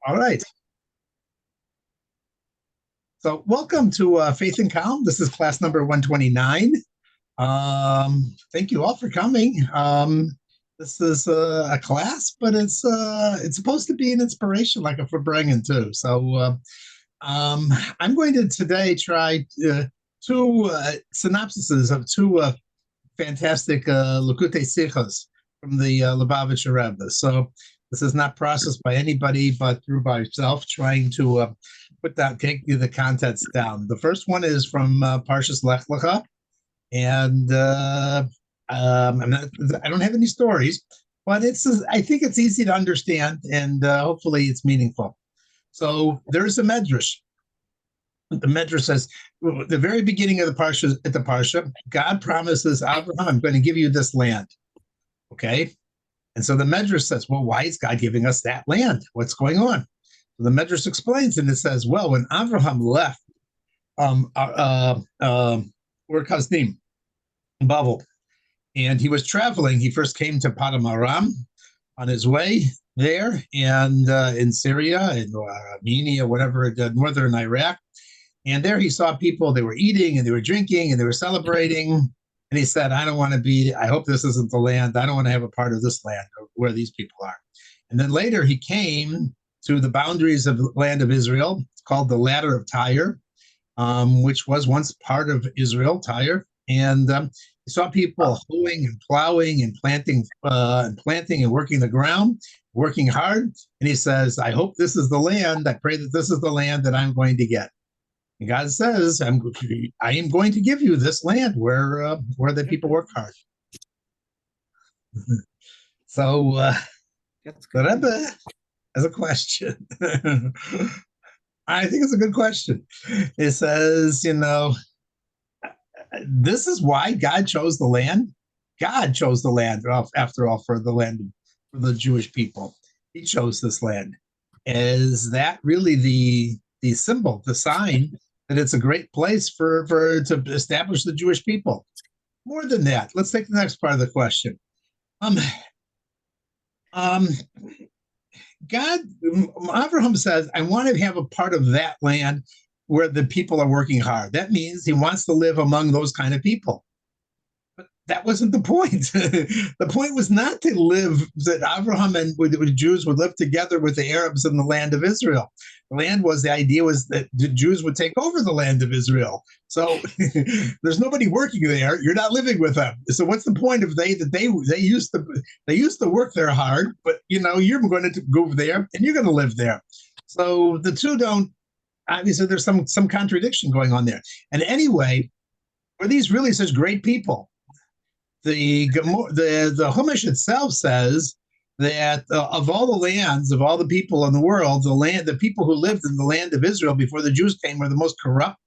All right. So, welcome to Faith and Calm. This is class number 129. Thank you all for coming. This is a class, but it's supposed to be an inspiration, like a Farbrengen too. So, I'm going to today try two synopsises of two fantastic Likutei Sichos from the Lubavitcher Rebbe. So this is not processed by anybody but through myself, trying to take the contents down. The first one is from Parshas Lech Lecha, and I don't have any stories, but I think it's easy to understand, and hopefully it's meaningful. So there's a medrash. The Medrash says, the very beginning of the parsha, God promises Abraham, "I'm going to give you this land." Okay, and so the Medrash says, "Well, why is God giving us that land? What's going on?" So the Medrash explains, and it says, "Well, when Abraham left, Ur Kasdim, Bavel, and he was traveling, he first came to Padam Aram on his way there, and in Syria, in Armenia, whatever, northern Iraq." And there he saw people, they were eating and they were drinking and they were celebrating. And he said, I hope this isn't the land. I don't want to have a part of this land where these people are. And then later he came to the boundaries of the land of Israel. It's called the Ladder of Tyre, which was once part of Israel, Tyre. And he saw people hoeing and plowing and planting and working the ground, working hard. And he says, I hope this is the land. I pray that this is the land that I'm going to get. And God says, I am going to give you this land where the people work hard. So the Rebbe has a question. I think it's a good question. It says, this is why God chose the land. God chose the land, after all, for the Jewish people. He chose this land. Is that really the symbol, the sign that it's a great place to establish the Jewish people? More than that, let's take the next part of the question. Abraham says, I want to have a part of that land where the people are working hard. That means he wants to live among those kind of people. But that wasn't the point. The point was not to live, that Abraham and the Jews would live together with the Arabs in the land of Israel. The idea was that the Jews would take over the land of Israel. So there's nobody working there. You're not living with them. So what's the point of they used to work there hard, but you're going to go there and you're going to live there. So the two don't. Obviously, there's some contradiction going on there. And anyway, were these really such great people? The Chumash itself says that of all the lands of all the people in the world, the people who lived in the land of Israel before the Jews came were the most corrupt,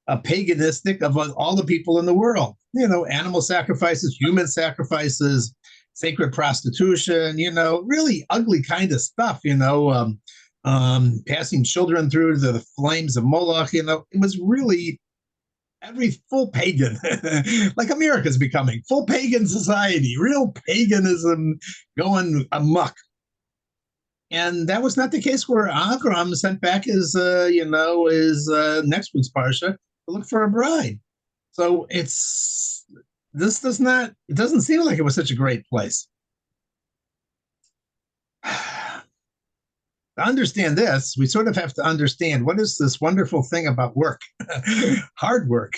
paganistic of all the people in the world. Animal sacrifices, human sacrifices, sacred prostitution. Really ugly kind of stuff. Passing children through the flames of Moloch. It was really every full pagan, like America's becoming full pagan society, real paganism going amok. And that was not the case where Abraham sent back his next week's parsha to look for a bride. So it doesn't seem like it was such a great place. To understand this, we sort of have to understand what is this wonderful thing about work, hard work.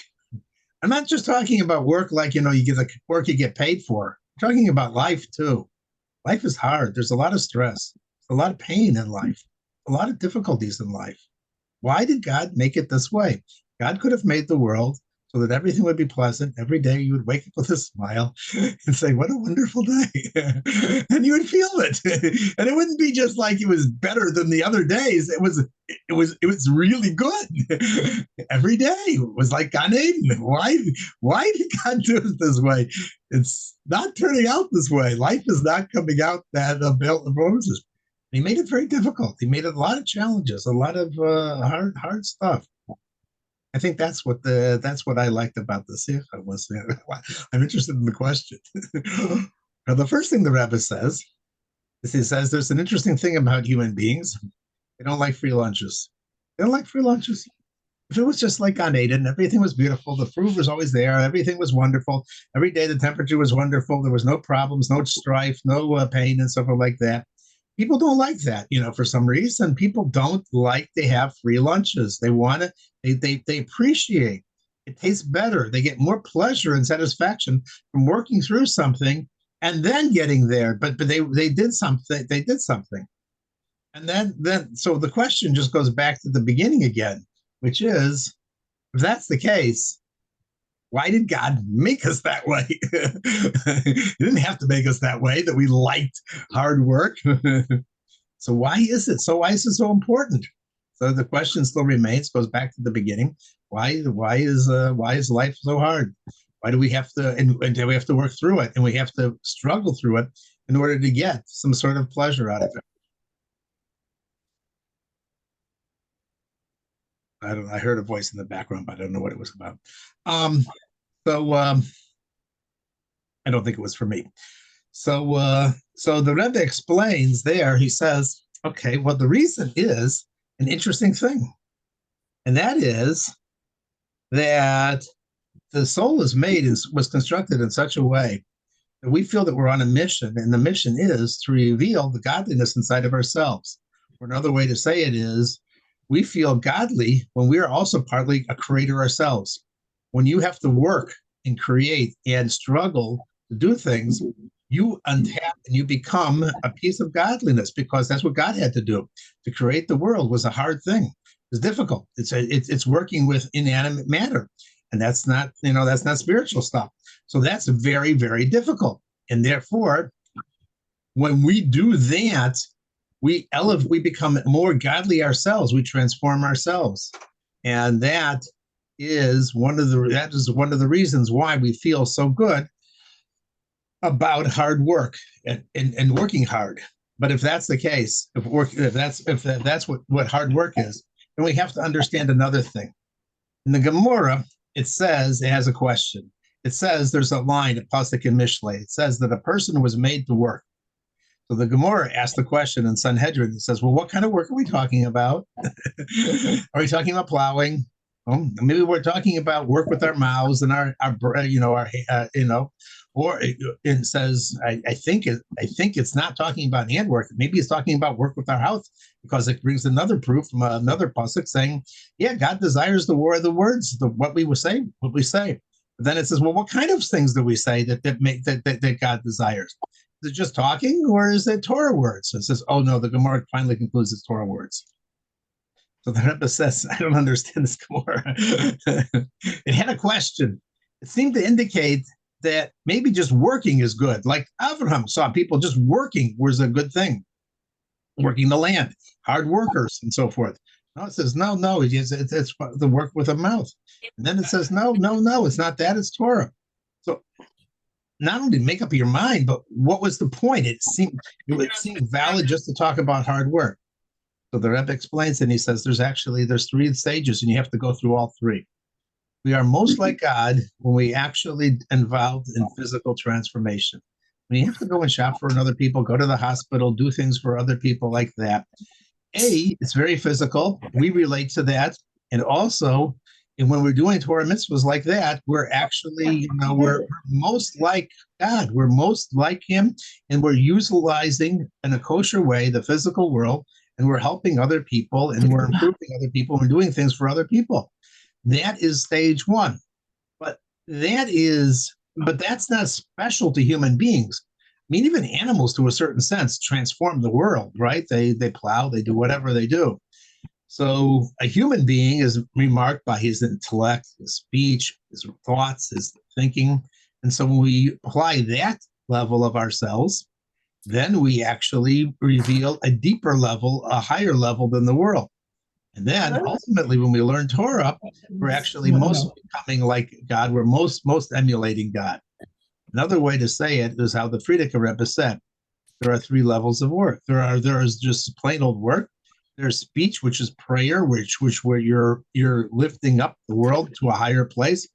I'm not just talking about work like, you get the work you get paid for. I'm talking about life too. Life is hard. There's a lot of stress, a lot of pain in life, a lot of difficulties in life. Why did God make it this way? God could have made the world so that everything would be pleasant. Every day you would wake up with a smile and say, what a wonderful day. And you would feel it. And it wouldn't be just like it was better than the other days. It was really good. Every day was like Gan Eden. Why did God do it this way? It's not turning out this way. Life is not coming out that belt of roses. He made it very difficult. He made it a lot of challenges, a lot of hard stuff. I think that's what I liked about the Sikha was. I'm interested in the question. Now, the first thing the Rebbe says is he says there's an interesting thing about human beings. They don't like free lunches. They don't like free lunches. If it was just like Gan Eden, everything was beautiful. The food was always there. Everything was wonderful. Every day the temperature was wonderful. There was no problems, no strife, no pain and stuff like that. People don't like that, for some reason. People don't like to have free lunches. They want it. They appreciate it. Tastes better. They get more pleasure and satisfaction from working through something and then getting there. But they did something. They did something. And then so the question just goes back to the beginning again, which is, if that's the case, why did God make us that way? He didn't have to make us that way, that we liked hard work. So why is it? So why is it so important? So the question still remains, goes back to the beginning. Why is life so hard? Why do we have to, and do we have to work through it, and we have to struggle through it in order to get some sort of pleasure out of it? I heard a voice in the background, but I don't know what it was about. Um, so I don't think it was for me. So the Rebbe explains there. He says, okay, well, the reason is an interesting thing, and that is that the soul was constructed in such a way that we feel that we're on a mission, and the mission is to reveal the godliness inside of ourselves. Or another way to say it is, we feel godly when we are also partly a creator ourselves. When you have to work and create and struggle to do things, you untap and you become a piece of godliness, because that's what God had to do. To create the world was a hard thing. It's difficult. It's working with inanimate matter, and that's not spiritual stuff. So that's very, very difficult. And therefore, when we do that, we become more godly ourselves. We transform ourselves, and that is one of the reasons why we feel so good about hard work and working hard. But if that's the case, if that's what hard work is, then we have to understand another thing. In the Gemara, it has a question. It says there's a line at Pasuk in Mishlei. It says that a person was made to work. So the Gemara asked the question in Sanhedrin. It says, well, what kind of work are we talking about? Are we talking about plowing? Oh, maybe we're talking about work with our mouths and our or it says, I think it's not talking about handwork. Maybe it's talking about work with our house, because it brings another proof from another pasuk saying, yeah, God desires the war of the words, what we say. But then it says, well, what kind of things do we say that God desires? Is it just talking, or is it Torah words? So it says, oh no, the Gemara finally concludes it's Torah words. So the Rebbe says, I don't understand this Gemara. It had a question. It seemed to indicate that maybe just working is good. Like Abraham saw people just working was a good thing. Working the land, hard workers, and so forth. No, it says, no, it's the work with a mouth. And then it says, no, it's not that, it's Torah. So not only make up your mind, but what was the point? It would seem valid just to talk about hard work. So the Rebbe explains, and he says there's 3 stages, and you have to go through all 3. We are most like God when we actually involved in physical transformation. When you have to go and shop for other people, go to the hospital, do things for other people like that. It's very physical. We relate to that. And also, and when we're doing Torah mitzvahs like that, we're actually, we're most like God. We're most like Him, and we're utilizing in a kosher way the physical world, and we're helping other people, and we're improving other people, and we're doing things for other people. That is stage 1. But that's not special to human beings. I mean, even animals, to a certain sense, transform the world, right? They plow, they do whatever they do. So a human being is remarked by his intellect, his speech, his thoughts, his thinking. And so when we apply that level of ourselves, then we actually reveal a deeper level, a higher level than the world. And then ultimately, when we learn Torah, we're actually most becoming like God. We're most emulating God. Another way to say it is how the Frierdiker Rebbe said, there are 3 levels of work. There is just plain old work. There's speech, which is prayer, which where you're lifting up the world to a higher place.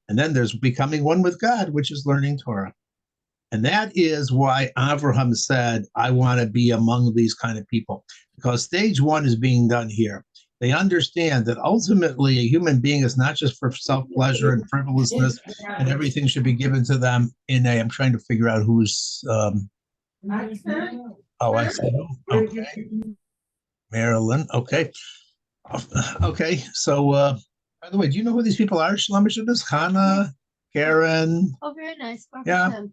And then there's becoming one with God, which is learning Torah. And that is why Avraham said, I want to be among these kind of people, because stage one is being done here. They understand that ultimately a human being is not just for self-pleasure and frivolousness, and everything should be given to them in a, I'm trying to figure out who's, oh, I see. Okay. Marilyn. Okay. Okay. So, by the way, do you know who these people are? Shalom Shabbos, Hannah, Karen. Oh, very nice. Yeah.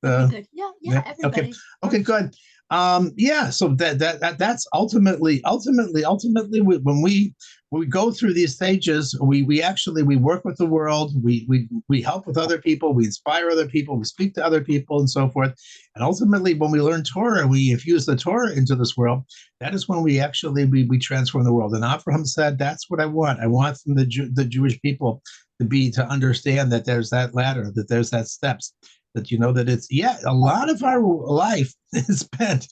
Good. Yeah, everybody. Okay, good. Yeah, so that's ultimately when we go through these stages, we actually we work with the world, we help with other people, we inspire other people, we speak to other people, and so forth. And ultimately, when we learn Torah, we infuse the Torah into this world. That is when we actually we transform the world. And Abraham said, "That's what I want. I want from the Jewish people to understand that there's that ladder, that there's that steps." That you know that it's a lot of our life is spent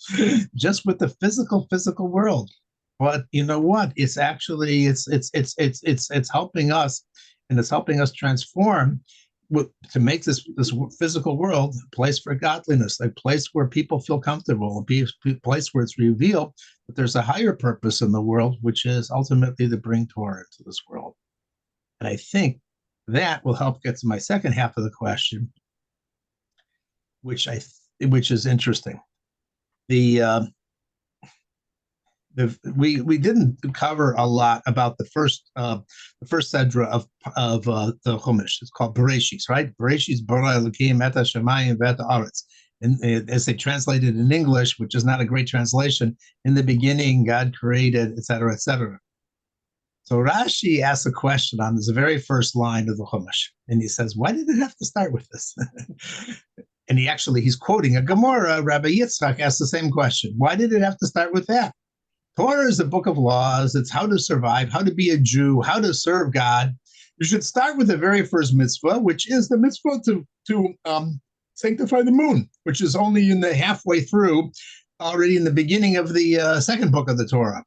just with the physical world, but you know what, it's actually it's helping us, and it's helping us transform to make this physical world a place for godliness, a place where people feel comfortable, a place where it's revealed that there's a higher purpose in the world, which is ultimately to bring Torah into this world. And I think that will help get to my second half of the question, which is interesting. We didn't cover a lot about the first sedra of the Chumash. It's called Bereshis, right? Bereshis bara Elokim et hashamayim v'et haaretz. And as they translated in English, which is not a great translation, in the beginning God created, etc., etc. So Rashi asks a question on this very first line of the Chumash, and he says, "Why did it have to start with this?" And he's quoting a Gemara. Rabbi Yitzchak asked the same question. Why did it have to start with that? Torah is a book of laws. It's how to survive, how to be a Jew, how to serve God. You should start with the very first mitzvah, which is the mitzvah to sanctify the moon, which is only in the halfway through, already in the beginning of the second book of the Torah.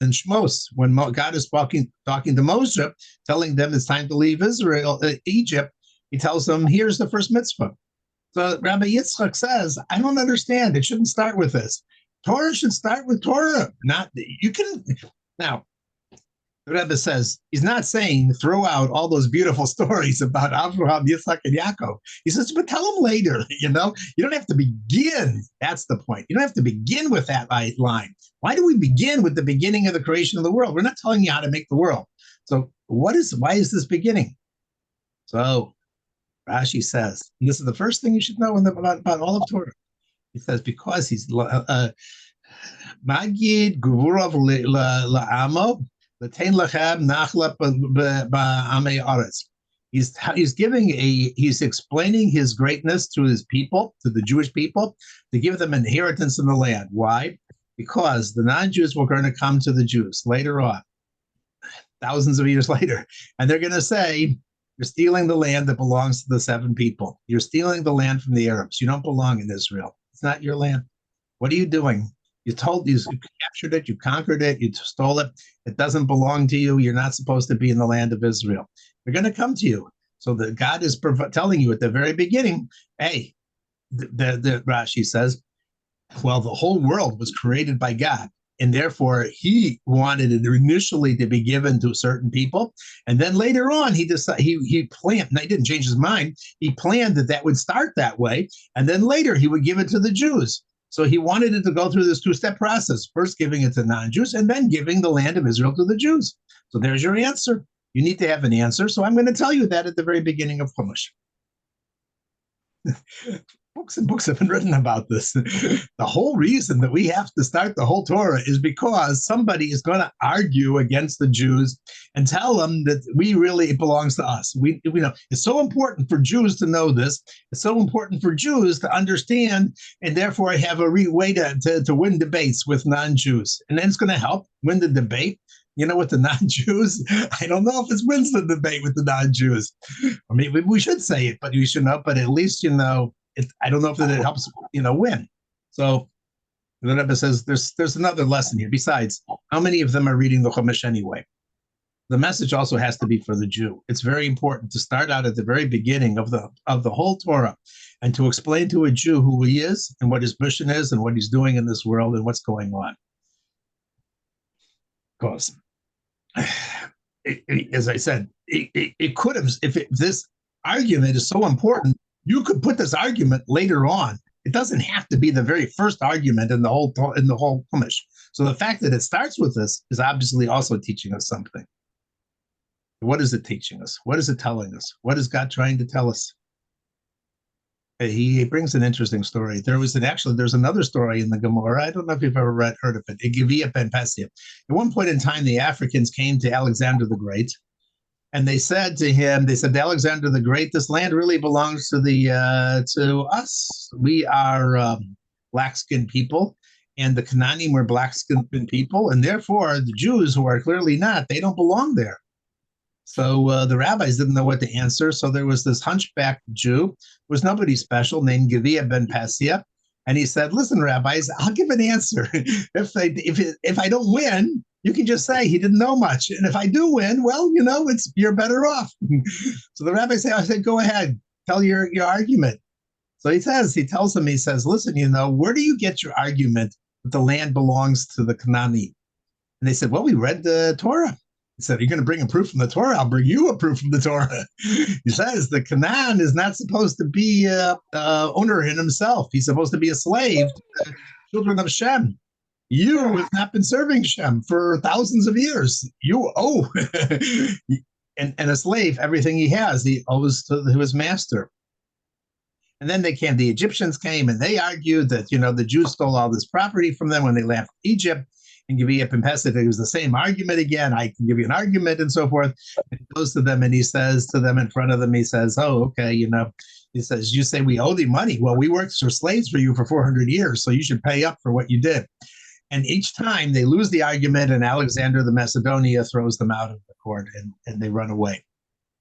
In Shmos, when God is talking to Moshe, telling them it's time to leave Egypt, he tells them, here's the first mitzvah. So Rabbi Yitzchak says, I don't understand. It shouldn't start with this. Torah should start with Torah. Now, the Rebbe says, he's not saying throw out all those beautiful stories about Avraham, Yitzchak, and Yaakov. He says, but tell them later, you don't have to begin. That's the point. You don't have to begin with that line. Why do we begin with the beginning of the creation of the world? We're not telling you how to make the world. So why is this beginning? So Rashi says, and this is the first thing you should know about all of Torah. He says, because he's Magid Gvurov La'amo L'tein Lachem Nachla Ba'amei Aretz. He's explaining his greatness to his people, to the Jewish people, to give them inheritance in the land. Why? Because the non-Jews were going to come to the Jews later on, thousands of years later, and they're going to say, you're stealing the land that belongs to the seven people. You're stealing the land from the Arabs. You don't belong in Israel. It's not your land. What are you doing? You captured it, you conquered it, you stole it. It doesn't belong to you. You're not supposed to be in the land of Israel. They're going to come to you. So that God is telling you at the very beginning, hey, the Rashi says, well, the whole world was created by God. And therefore, he wanted it initially to be given to certain people. And then later on, he planned, and he didn't change his mind. He planned that would start that way. And then later, he would give it to the Jews. So he wanted it to go through this two-step process, first giving it to non-Jews and then giving the land of Israel to the Jews. So there's your answer. You need to have an answer. So I'm going to tell you that at the very beginning of Chumash. Books and books have been written about this. The whole reason that we have to start the whole Torah is because somebody is going to argue against the Jews and tell them that it belongs to us. We know it's so important for Jews to know this. It's so important for Jews to understand, and therefore have a way to win debates with non-Jews. And then it's going to help win the debate. With the non-Jews, I don't know if it wins the debate with the non-Jews. I mean, we should say it, but you should know. But at least I don't know if it helps, win. So the Rebbe says there's another lesson here. Besides, how many of them are reading the Chumash anyway? the message also has to be for the Jew. It's very important to start out at the very beginning of the whole Torah and to explain to a Jew who he is and what his mission is and what he's doing in this world and what's going on. Because, as I said, it could have, if this argument is so important, you could put this argument later on. It doesn't have to be the very first argument in the whole Chumash. So the fact that it starts with this is obviously also teaching us something. What is it teaching us? What is it telling us? What is God trying to tell us? He brings an interesting story. There's another story in the Gemara. I don't know if you've ever heard of it. Gevia ben Pasia. At one point in time, the Africans came to Alexander the Great, and they said to him, to Alexander the Great, this land really belongs to us. We are black-skinned people, and the Canaanim were black-skinned people, and therefore the Jews, who are clearly not, they don't belong there. So the rabbis didn't know what to answer. So there was this hunchback Jew, who was nobody special, named Gevia ben Pasia, and he said, "Listen, rabbis, I'll give an answer. If I don't win, you can just say he didn't know much, and if I do win, well, you're better off." So the rabbi said, "Go ahead, tell your argument." So he tells him, "Listen, where do you get your argument that the land belongs to the Canaanim?" And they said, "Well, we read the Torah." He said, "You're going to bring a proof from the Torah? I'll bring you a proof from the Torah." He says the Canaan is not supposed to be owner in himself. He's supposed to be a slave to the children of Shem. You have not been serving Shem for thousands of years. You owe. and a slave, everything he has, he owes to his master. And then the Egyptians came and they argued that, the Jews stole all this property from them when they left Egypt. And Gevia ben Pasia, it was the same argument again. I can give you an argument and so forth. And he goes to them and he says to them in front of them, he says, "Oh, okay, he says, you say we owe the money. Well, we worked for slaves for you for 400 years, so you should pay up for what you did." And each time they lose the argument, and Alexander the Macedonia throws them out of the court, and they run away.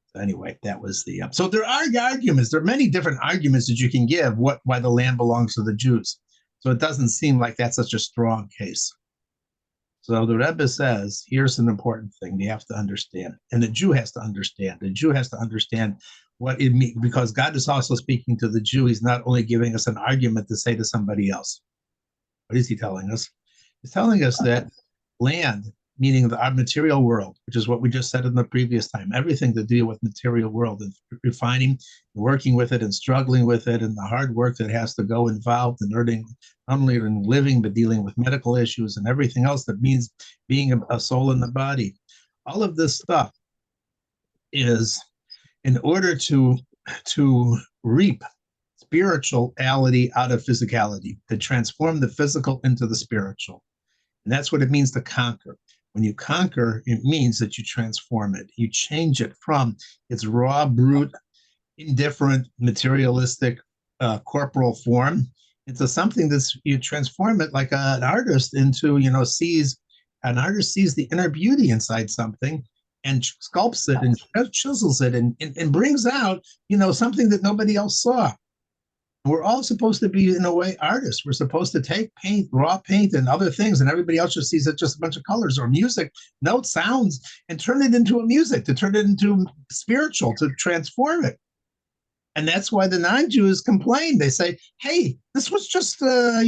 So anyway, that was the so there are arguments. There are many different arguments that you can give why the land belongs to the Jews. So it doesn't seem like that's such a strong case. So the Rebbe says, here's an important thing you have to understand, and the Jew has to understand. The Jew has to understand what it means, because God is also speaking to the Jew. He's not only giving us an argument to say to somebody else. What is he telling us? He's telling us that land, meaning our material world, which is what we just said in the previous time, everything to deal with material world and refining, working with it and struggling with it, and the hard work that has to go involved in earning, not only in living, but dealing with medical issues and everything else that means being a soul in the body. All of this stuff is in order to reap spirituality out of physicality, to transform the physical into the spiritual. And that's what it means to conquer. When you conquer, it means that you transform it. You change it from its raw, brute, indifferent, materialistic, corporal form into something that's, you transform it like an artist into, an artist sees the inner beauty inside something and sculpts it and chisels it and brings out, something that nobody else saw. We're all supposed to be, in a way, artists. We're supposed to take paint, raw paint, and other things, and everybody else just sees it just a bunch of colors or music, notes, sounds, and turn it into a music, to turn it into spiritual, to transform it. And that's why the non-Jews complain. They say, "Hey, this was just, a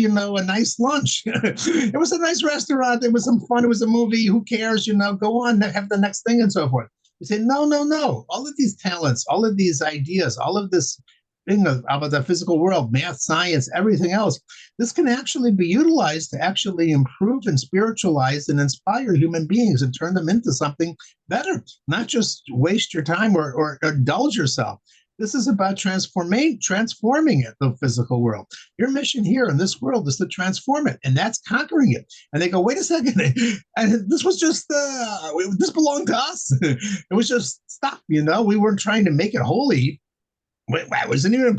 nice lunch. It was a nice restaurant. There was some fun. It was a movie. Who cares? Go on, have the next thing," and so forth. We say, no. All of these talents, all of these ideas, all of this thing about the physical world, math, science, everything else, this can actually be utilized to actually improve and spiritualize and inspire human beings and turn them into something better, not just waste your time or indulge yourself. This is about transforming it, the physical world. Your mission here in this world is to transform it, and that's conquering it. And they go, "Wait a second, and this was just, this belonged to us. It was just stuff, we weren't trying to make it holy. I wasn't even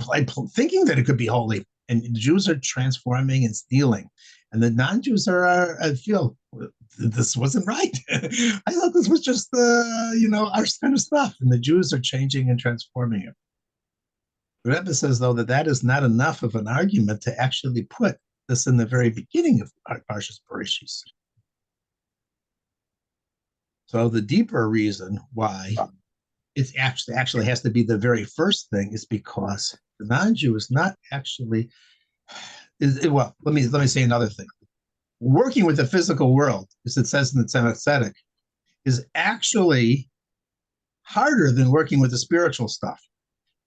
thinking that it could be holy." And the Jews are transforming and stealing. And the non-Jews I feel, this wasn't right. I thought this was just, our kind of stuff. And the Jews are changing and transforming it. The Rebbe says, though, that is not enough of an argument to actually put this in the very beginning of Parshas Bereshis. So the deeper reason why it actually has to be the very first thing is because the non-Jew is not actually well. Let me say another thing. Working with the physical world, as it says in the Tzemach Tzedek, is actually harder than working with the spiritual stuff.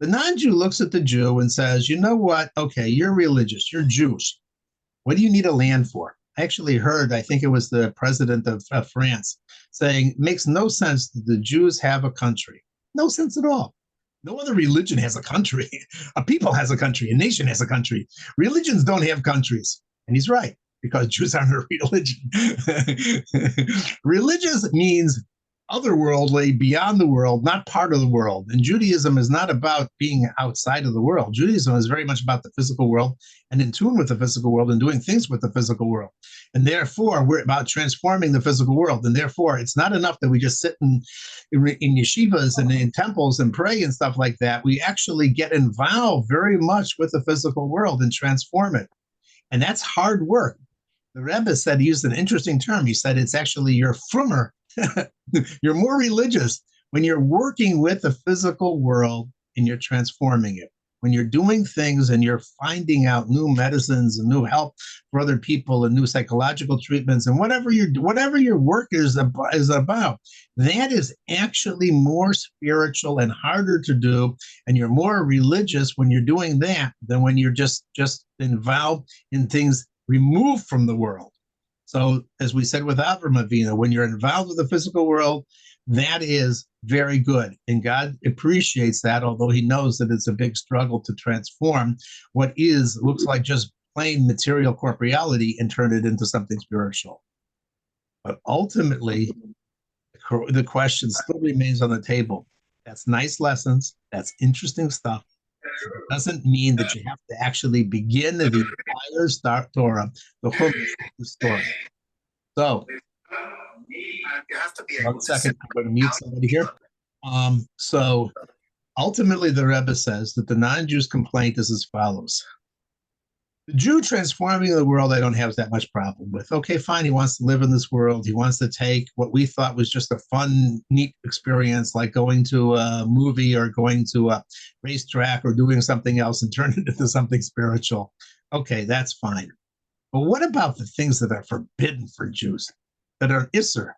The non-Jew looks at the Jew and says, you know what? Okay, you're religious, you're Jewish. What do you need a land for? I actually heard, I think it was the president of France, saying it makes no sense that the Jews have a country. No sense at all. No other religion has a country. A people has a country. A nation has a country. Religions don't have countries. And he's right, because Jews aren't a religion. Religious means otherworldly, beyond the world, not part of the world. And Judaism is not about being outside of the world. Judaism is very much about the physical world and in tune with the physical world and doing things with the physical world. And therefore, we're about transforming the physical world. And therefore, it's not enough that we just sit in yeshivas and in temples and pray and stuff like that. We actually get involved very much with the physical world and transform it. And that's hard work. The Rebbe said, he used an interesting term. He said, it's actually your frummer. You're more religious when you're working with the physical world and you're transforming it. When you're doing things and you're finding out new medicines and new help for other people and new psychological treatments and whatever your work is about, that is actually more spiritual and harder to do. And you're more religious when you're doing that than when you're just involved in things removed from the world. So as we said with Avram Avinu, when you're involved with the physical world, that is very good. And God appreciates that, although he knows that it's a big struggle to transform what looks like just plain material corporeality and turn it into something spiritual. But ultimately, the question still remains on the table. That's nice lessons. That's interesting stuff. It doesn't mean that you have to actually begin the entire Torah, the whole story. So, you have to be 1 second, I'm going to mute somebody here. So, ultimately, the Rebbe says that the non-Jew's complaint is as follows. The Jew transforming the world, I don't have that much problem with. Okay, fine, he wants to live in this world. He wants to take what we thought was just a fun, neat experience, like going to a movie or going to a racetrack or doing something else and turn it into something spiritual. Okay, that's fine. But what about the things that are forbidden for Jews, that are Isser?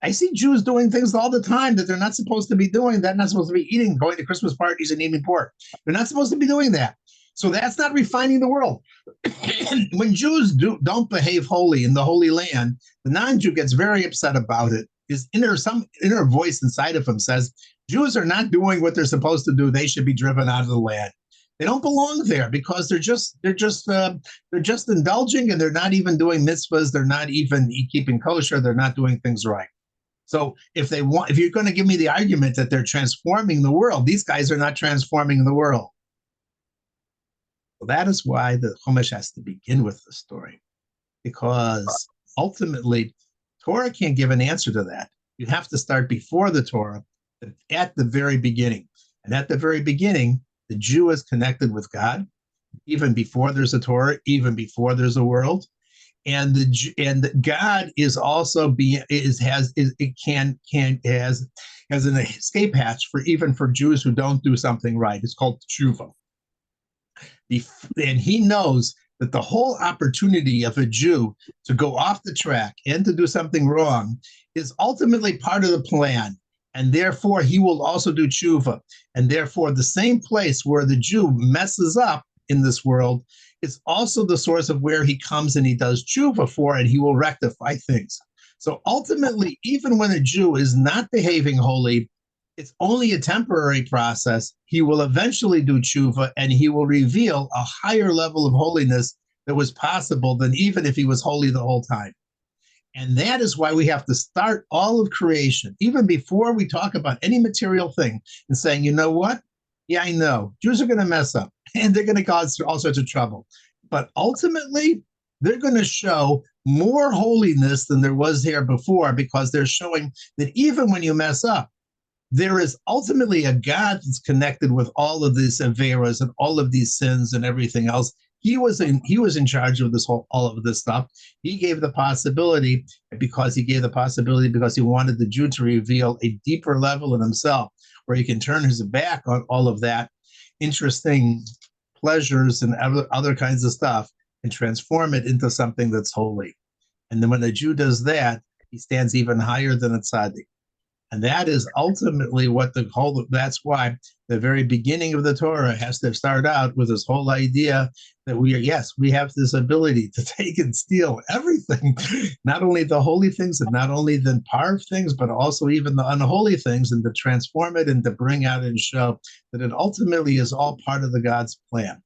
I see Jews doing things all the time that they're not supposed to be doing. They're not supposed to be eating, going to Christmas parties and eating pork. They're not supposed to be doing that. So that's not refining the world. When Jews don't behave holy in the Holy Land, the non-Jew gets very upset about it. Some inner voice inside of him says, Jews are not doing what they're supposed to do. They should be driven out of the land. They don't belong there because they're just indulging, and they're not even doing mitzvahs. They're not even keeping kosher. They're not doing things right. So if you're going to give me the argument that they're transforming the world, these guys are not transforming the world. Well, that is why the Chumash has to begin with the story, because ultimately, Torah can't give an answer to that. You have to start before the Torah, at the very beginning. And at the very beginning, the Jew is connected with God, even before there's a Torah, even before there's a world. And God is also has an escape hatch for Jews who don't do something right. It's called tshuva. And he knows that the whole opportunity of a Jew to go off the track and to do something wrong is ultimately part of the plan. And therefore, he will also do tshuva. And therefore, the same place where the Jew messes up in this world is also the source of where he comes and he does tshuva for, and he will rectify things. So ultimately, even when a Jew is not behaving holy, it's only a temporary process. He will eventually do tshuva, and he will reveal a higher level of holiness that was possible than even if he was holy the whole time. And that is why we have to start all of creation, even before we talk about any material thing, and saying, you know what? Yeah, I know. Jews are going to mess up, and they're going to cause all sorts of trouble. But ultimately, they're going to show more holiness than there was here before, because they're showing that even when you mess up, there is ultimately a God that's connected with all of these averas and all of these sins and everything else. he was in charge of all of this stuff. He gave the possibility because he wanted the Jew to reveal a deeper level in himself, where he can turn his back on all of that interesting pleasures and other kinds of stuff and transform it into something that's holy. And then when a Jew does that, he stands even higher than a tzaddik. And that is ultimately that's why the very beginning of the Torah has to start out with this whole idea that we have this ability to take and steal everything, not only the holy things and not only the parv things, but also even the unholy things, and to transform it and to bring out and show that it ultimately is all part of the God's plan.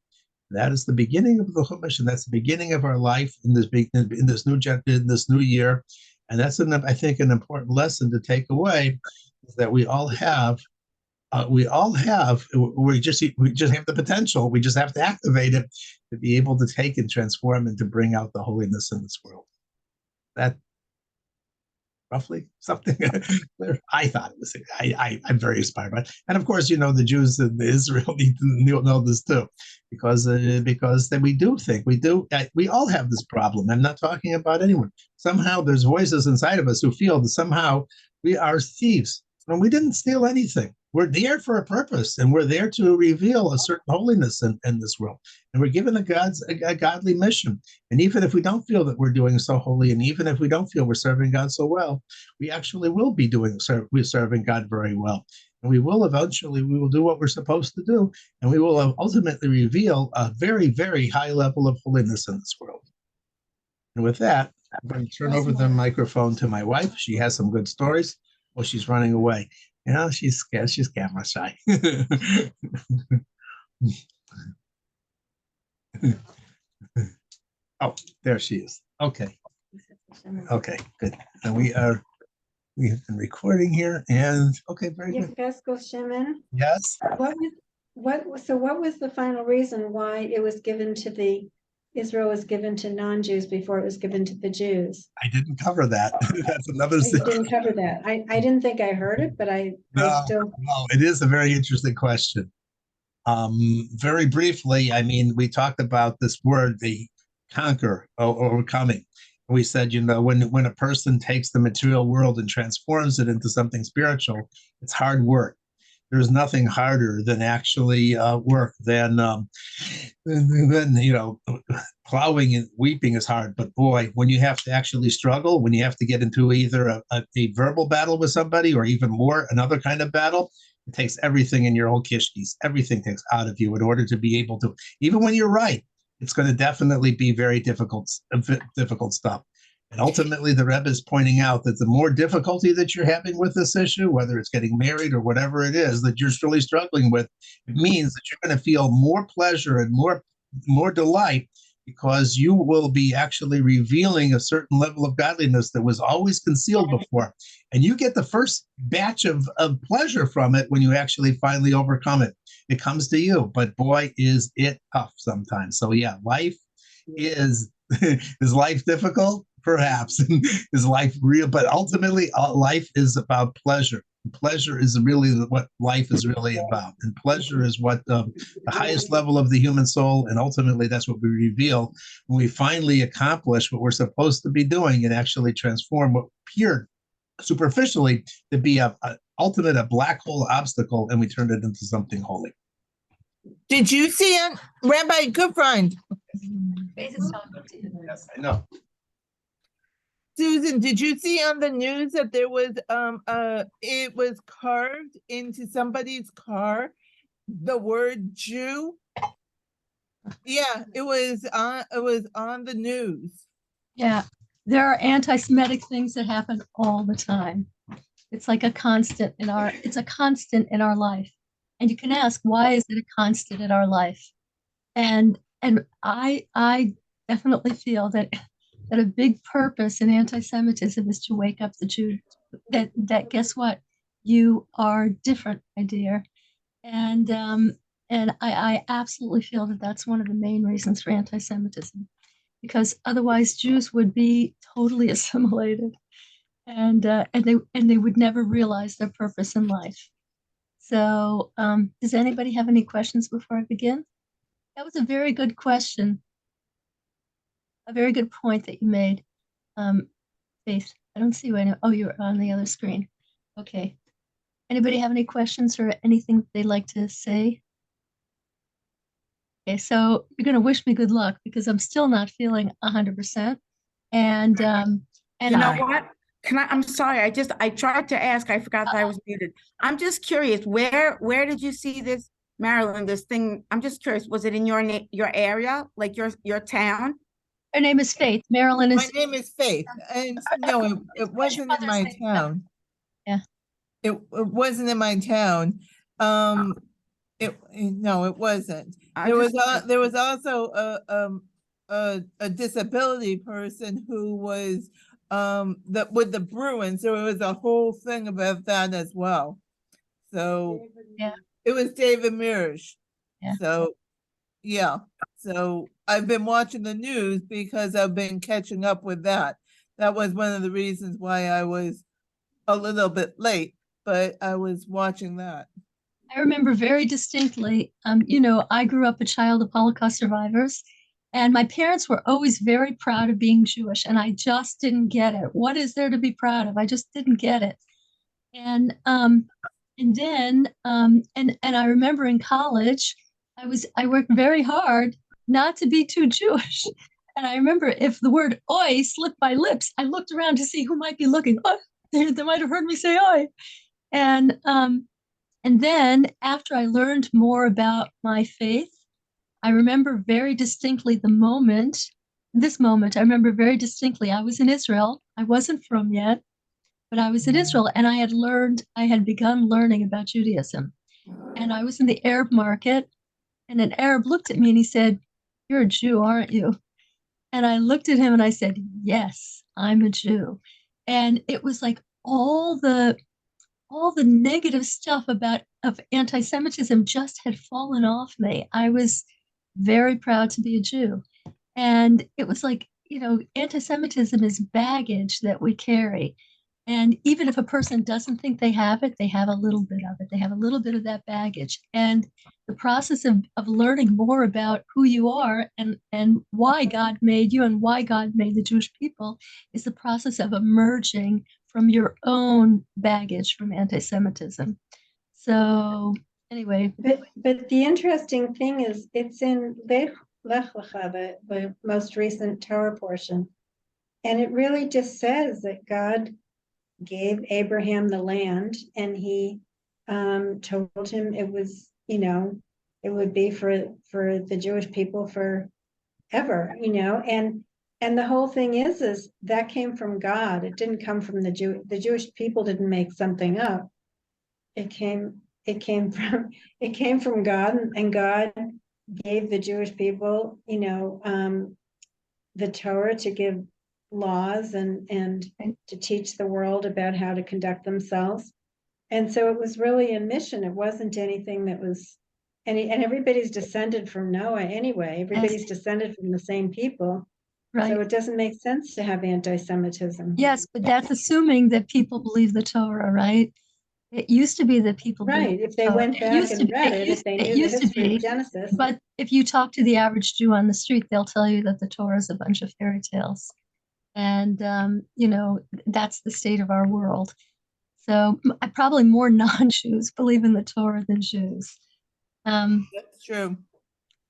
That is the beginning of the Chumash, and that's the beginning of our life in this new year. And that's, I think, an important lesson to take away, is that we just have the potential. We just have to activate it to be able to take and transform and to bring out the holiness in this world. That roughly something I thought it was. I'm very inspired by it. And of course, the Jews in Israel need to know this too, because we all have this problem. I'm not talking about anyone. Somehow there's voices inside of us who feel that somehow we are thieves, and we didn't steal anything. We're there for a purpose, and we're there to reveal a certain holiness in this world. And we're given a godly mission. And even if we don't feel that we're doing so holy, and even if we don't feel we're serving God so well, we actually will be we're serving God very well. And we will do what we're supposed to do, and we will ultimately reveal a very, very high level of holiness in this world. And with that, I'm going to turn over the microphone to my wife. She has some good stories. Well, she's running away. She's scared. She's camera shy. Oh, there she is. Okay, good. And we have been recording here, and okay, very good. Yes. What was the final reason why Israel was given to non-Jews before it was given to the Jews? I didn't cover that. That's another thing. You didn't cover that. I didn't think I heard it, but No, it is a very interesting question. Very briefly, we talked about this word, the conquer, or overcoming. We said, when a person takes the material world and transforms it into something spiritual, it's hard work. There's nothing harder than actually work than plowing and weeping is hard. But boy, when you have to actually struggle, when you have to get into either a verbal battle with somebody or even more, another kind of battle, it takes everything in your whole kishkis. Everything takes out of you in order to be able to, even when you're right, it's going to definitely be very difficult stuff. And ultimately, the Rebbe is pointing out that the more difficulty that you're having with this issue, whether it's getting married or whatever it is that you're really struggling with, it means that you're going to feel more pleasure and more delight, because you will be actually revealing a certain level of godliness that was always concealed before. And you get the first batch of pleasure from it when you actually finally overcome it. It comes to you, but boy, is it tough sometimes. So yeah, life is life difficult? Perhaps. Is life real? But ultimately, life is about pleasure. Pleasure is really what life is really about. And pleasure is what the highest level of the human soul, and ultimately that's what we reveal when we finally accomplish what we're supposed to be doing and actually transform what appeared superficially to be a black hole obstacle, and we turn it into something holy. Did you see it, Rabbi Goodfriend? Yes, I know. Susan, did you see on the news that there was it was carved into somebody's car, the word Jew? Yeah, it was on the news. Yeah, there are anti-Semitic things that happen all the time. It's like a constant in our life. And you can ask, why is it a constant in our life? And I definitely feel that a big purpose in anti-Semitism is to wake up the Jews that guess what? You are different, my dear. And I absolutely feel that that's one of the main reasons for anti-Semitism, because otherwise Jews would be totally assimilated, and they would never realize their purpose in life. So does anybody have any questions before I begin? That was a very good question. A very good point that you made. Faith, I don't see you right now. Oh, you're on the other screen. Okay. Anybody have any questions or anything they'd like to say? Okay, so you're going to wish me good luck because I'm still not feeling 100%. And You know what? I'm sorry. I tried to ask. I forgot that I was muted. I'm just curious. Where did you see this, Marilyn? This thing. I'm just curious. Was it in your area, like your town? her name is Faith. Marilyn My is. name is Faith, and no, it What's your wasn't in my mother's name? town. Yeah. It wasn't in my town. No, it wasn't. There was also a disability person who was with the Bruins. So it was a whole thing about that as well. So Yeah. it was David Mirage. Yeah. So yeah. So I've been watching the news because I've been catching up with that. That was one of the reasons why I was a little bit late, but I was watching that. I remember very distinctly, I grew up a child of Holocaust survivors, and my parents were always very proud of being Jewish, and I just didn't get it. What is there to be proud of? I just didn't get it. And then I remember in college, I worked very hard not to be too Jewish. And I remember if the word "oi" slipped my lips, I looked around to see who might be looking. Oh, they might have heard me say "oi." And then after I learned more about my faith, I remember very distinctly this moment, I remember very distinctly. I was in Israel. I wasn't from yet, but I was in Israel and I had begun learning about Judaism. And I was in the Arab market and an Arab looked at me and he said, "You're a Jew, aren't you?" And I looked at him and I said, "Yes, I'm a Jew." And it was like all the negative stuff of anti-Semitism just had fallen off me. I was very proud to be a Jew. And it was like, anti-Semitism is baggage that we carry. And even if a person doesn't think they have it, they have a little bit of it. They have a little bit of that baggage. And the process of learning more about who you are and why God made you and why God made the Jewish people is the process of emerging from your own baggage from anti-Semitism. So anyway. But the interesting thing is it's in Lech Lecha, the most recent Torah portion. And it really just says that God gave Abraham the land and he told him it was, it would be for the Jewish people forever, and the whole thing is that came from God. It didn't come from the Jewish people didn't make something up. It came from God, and God gave the Jewish people, the Torah to give laws and to teach the world about how to conduct themselves. And so it was really a mission. It wasn't anything that was and everybody's descended from Noah anyway. Everybody's descended from the same people. Right. So it doesn't make sense to have anti-Semitism. Yes, but that's assuming that people believe the Torah, right? It used to be that people right. If they went back and read it, if they knew the history of Genesis. But if you talk to the average Jew on the street, they'll tell you that the Torah is a bunch of fairy tales. And, that's the state of our world. So probably more non-Jews believe in the Torah than Jews. That's true.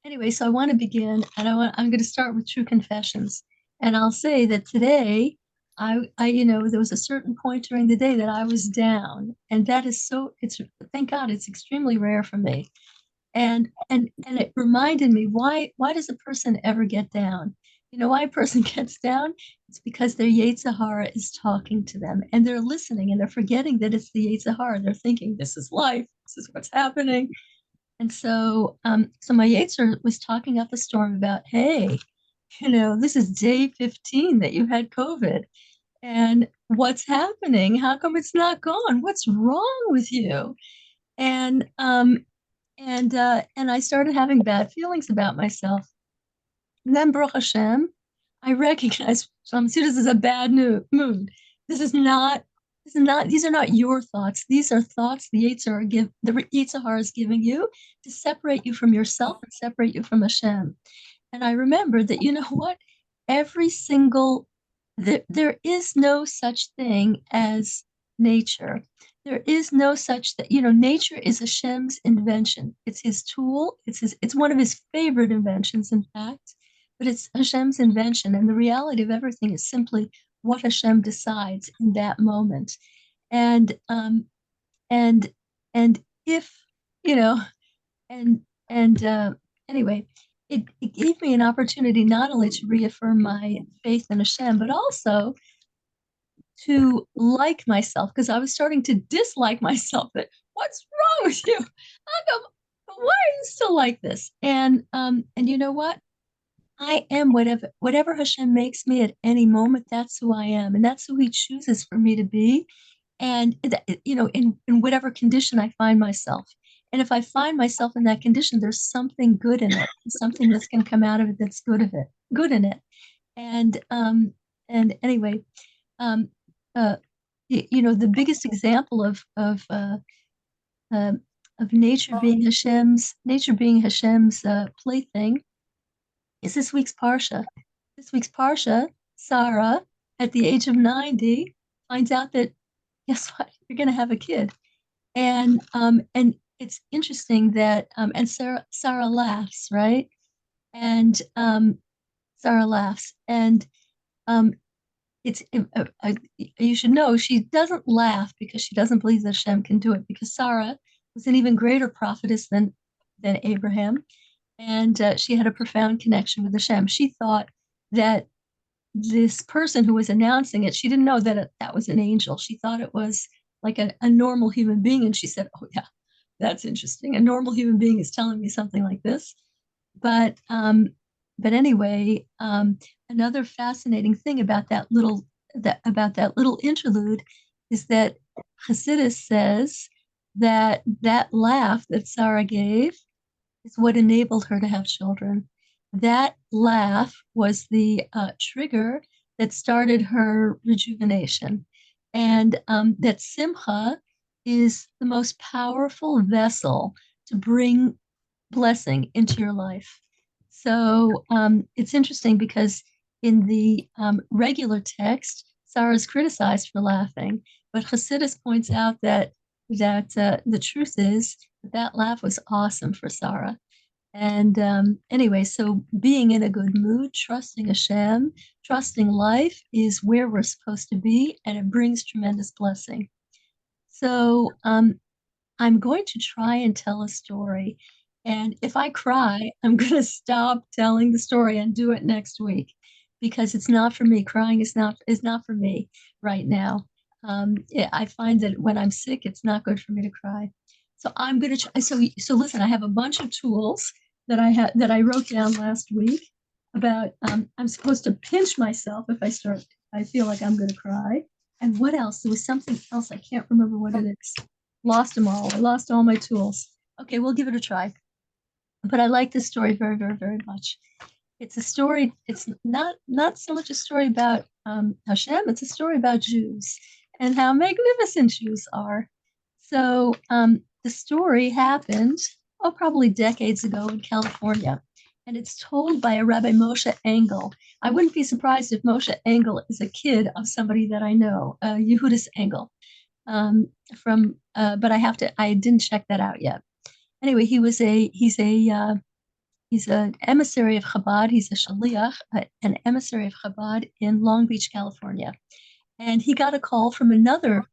Anyway, so I want to begin, and I'm going to start with true confessions. And I'll say that today, I there was a certain point during the day that I was down, and that is thank God, it's extremely rare for me. And it reminded me, why does a person ever get down? You know why a person gets down? It's because their Yetzer Hara is talking to them, and they're listening, and they're forgetting that it's the Yetzer Hara. They're thinking, this is life, this is what's happening. And so my Yetzer was talking up a storm about, hey, this is day 15 that you had COVID. And what's happening? How come it's not gone? What's wrong with you? And I started having bad feelings about myself. And then Baruch Hashem, I recognized, this is a bad mood. This is not these are not your thoughts. These are thoughts the Yetzer Hara is giving you to separate you from yourself and separate you from Hashem. And I remember that, you know what? Every single, there is no such thing as nature. There is no such that, nature is Hashem's invention. It's his tool. It's one of his favorite inventions, in fact, but it's Hashem's invention. And the reality of everything is simply what Hashem decides in that moment. And, and, and if, anyway, it gave me an opportunity not only to reaffirm my faith in Hashem, but also to like myself, because I was starting to dislike myself. That what's wrong with you? Why are you still like this? And you know what? I am whatever Hashem makes me at any moment. That's who I am, and that's who He chooses for me to be. And in whatever condition I find myself. And if I find myself in that condition, there's something good in it, something that's going to come out of it that's good in it. And anyway, the biggest example of nature being Hashem's plaything is this week's parsha. This week's parsha, Sarah, at the age of 90, finds out that, guess what? You're going to have a kid, and it's interesting that and Sarah laughs, right? And Sarah laughs, and it's you should know she doesn't laugh because she doesn't believe that Hashem can do it, because Sarah was an even greater prophetess than Abraham, and she had a profound connection with Hashem. She thought that this person who was announcing it, she didn't know that that was an angel. She thought it was like a normal human being, and she said, "Oh yeah, that's interesting. A normal human being is telling me something like this." But anyway, another fascinating thing about that little interlude is that Hasidus says that laugh that Sarah gave is what enabled her to have children. That laugh was the trigger that started her rejuvenation, and that Simcha is the most powerful vessel to bring blessing into your life. So it's interesting because in the regular text, Sarah is criticized for laughing, but Hasidus points out that the truth is that laugh was awesome for Sarah. And anyway, so being in a good mood, trusting Hashem, trusting life is where we're supposed to be, and it brings tremendous blessing. So I'm going to try and tell a story. And if I cry, I'm going to stop telling the story and do it next week, because it's not for me. Crying is not for me right now. I find that when I'm sick, it's not good for me to cry. So I'm going to try. So listen, I have a bunch of tools that I wrote down last week about. I'm supposed to pinch myself if I feel like I'm going to cry. And what else? There was something else. I can't remember what it is. Lost them all. I lost all my tools. Okay, we'll give it a try. But I like this story very, very, very much. It's a story. It's not so much a story about Hashem. It's a story about Jews and how magnificent Jews are. So the story happened, probably decades ago in California, and it's told by a Rabbi Moshe Engel. I wouldn't be surprised if Moshe Engel is a kid of somebody that I know, Yehudis Engel. But I didn't check that out yet. Anyway, he's an emissary of Chabad. He's a shaliach, an emissary of Chabad in Long Beach, California. And he got a call from another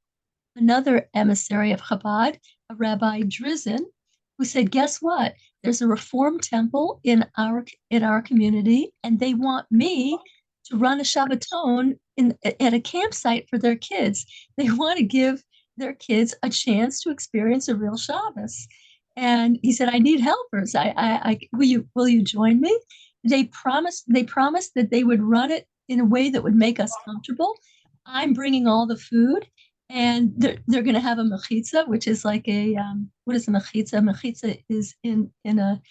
emissary of Chabad, a Rabbi Drizin, who said, "Guess what? There's a Reform temple in our community, and they want me to run a Shabbaton at a campsite for their kids. They want to give their kids a chance to experience a real Shabbos." And he said, "I need helpers. Will you join me?" They promised that they would run it in a way that would make us comfortable. I'm bringing all the food, and they're going to have a mechitza, which is like a what is a mechitza? Mechitza is in a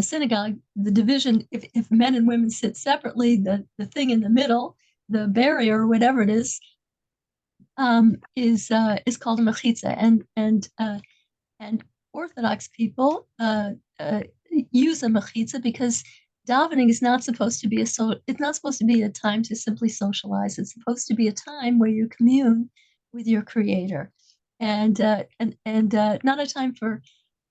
synagogue. The division, if men and women sit separately, the thing in the middle, the barrier or whatever it is, is called a mechitza, and Orthodox people use a mechitza because davening is not supposed to be it's not supposed to be a time to simply socialize. It's supposed to be a time where you commune with your creator, and not a time for